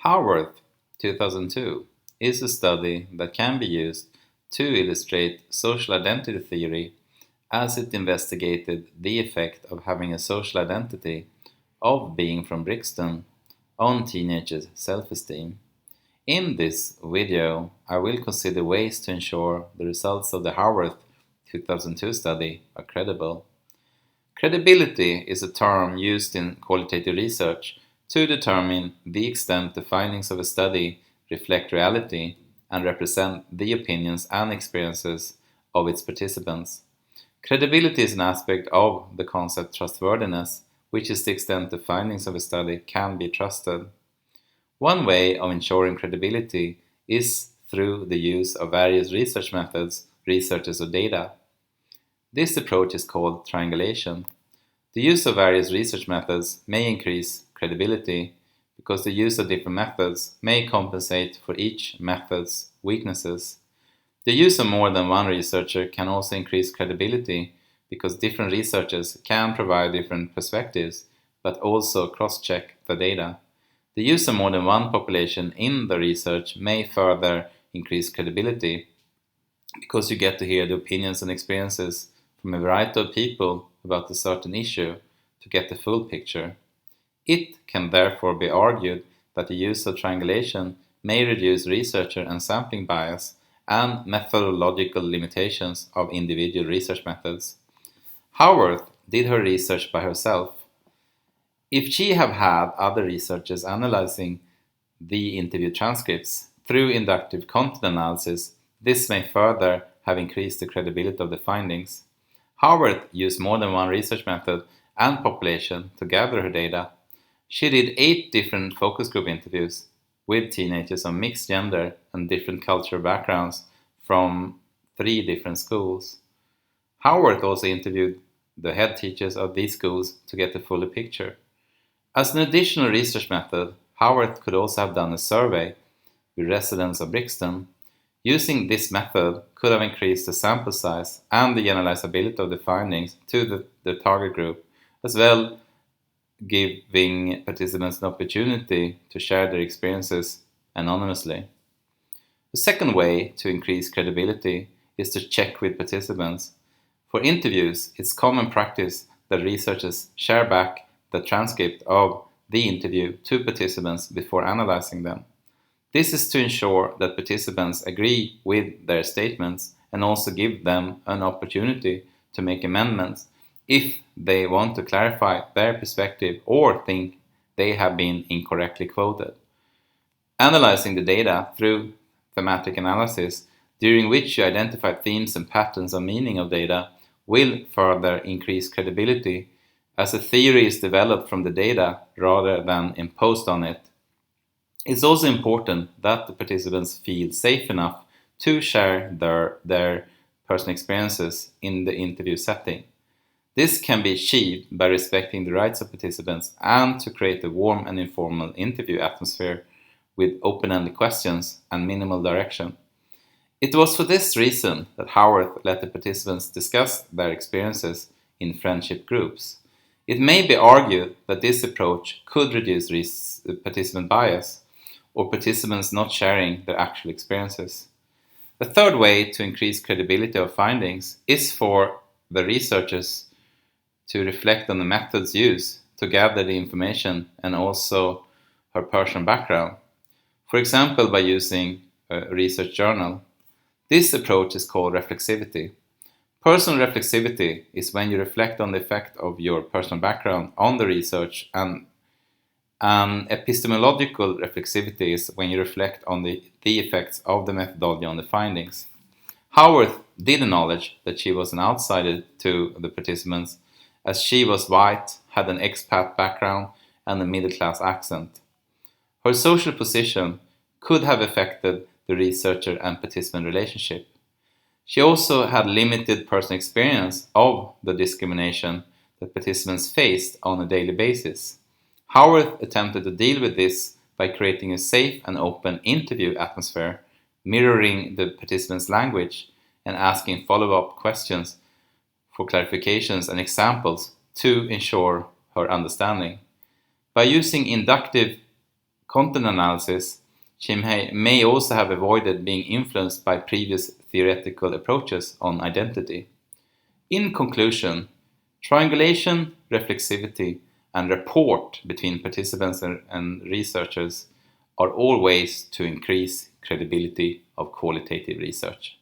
Howarth, 2002, is a study that can be used to illustrate social identity theory as it investigated the effect of having a social identity of being from Brixton on teenagers' self-esteem. In this video, I will consider ways to ensure the results of the Howarth 2002 study are credible. Credibility is a term used in qualitative research to determine the extent the findings of a study reflect reality and represent the opinions and experiences of its participants. Credibility is an aspect of the concept trustworthiness, which is the extent the findings of a study can be trusted. One way of ensuring credibility is through the use of various research methods, researches, or data. This approach is called triangulation. The use of various research methods may increase credibility because the use of different methods may compensate for each method's weaknesses. The use of more than one researcher can also increase credibility because different researchers can provide different perspectives but also cross-check the data. The use of more than one population in the research may further increase credibility because you get to hear the opinions and experiences from a variety of people about a certain issue to get the full picture. It can therefore be argued that the use of triangulation may reduce researcher and sampling bias and methodological limitations of individual research methods. Howarth did her research by herself. If she had had other researchers analyzing the interview transcripts through inductive content analysis, this may further have increased the credibility of the findings. Howarth used more than one research method and population to gather her data. She did 8 different focus group interviews with teenagers of mixed gender and different cultural backgrounds from 3 different schools. Howarth also interviewed the head teachers of these schools to get a fuller picture. As an additional research method, Howarth could also have done a survey with residents of Brixton. Using this method could have increased the sample size and the generalizability of the findings to the target group, as well giving participants an opportunity to share their experiences anonymously. The second way to increase credibility is to check with participants. For interviews, it's common practice that researchers share back the transcript of the interview to participants before analyzing them. This is to ensure that participants agree with their statements and also give them an opportunity to make amendments if they want to clarify their perspective or think they have been incorrectly quoted. Analyzing the data through thematic analysis, during which you identify themes and patterns of meaning of data, will further increase credibility as a theory is developed from the data rather than imposed on it. It's also important that the participants feel safe enough to share their personal experiences in the interview setting. This can be achieved by respecting the rights of participants and to create a warm and informal interview atmosphere with open-ended questions and minimal direction. It was for this reason that Howarth let the participants discuss their experiences in friendship groups. It may be argued that this approach could reduce participant bias or participants not sharing their actual experiences. The third way to increase credibility of findings is for the researchers to reflect on the methods used to gather the information and also her personal background. For example, by using a research journal. This approach is called reflexivity. Personal reflexivity is when you reflect on the effect of your personal background on the research, and epistemological reflexivity is when you reflect on the effects of the methodology on the findings. Howarth did acknowledge that she was an outsider to the participants, as she was white, had an expat background, and a middle-class accent. Her social position could have affected the researcher and participant relationship. She also had limited personal experience of the discrimination that participants faced on a daily basis. Howarth attempted to deal with this by creating a safe and open interview atmosphere, mirroring the participants' language and asking follow-up questions for clarifications and examples to ensure her understanding. By using inductive content analysis, she may also have avoided being influenced by previous theoretical approaches on identity. In conclusion, triangulation, reflexivity, and rapport between participants and researchers are all ways to increase credibility of qualitative research.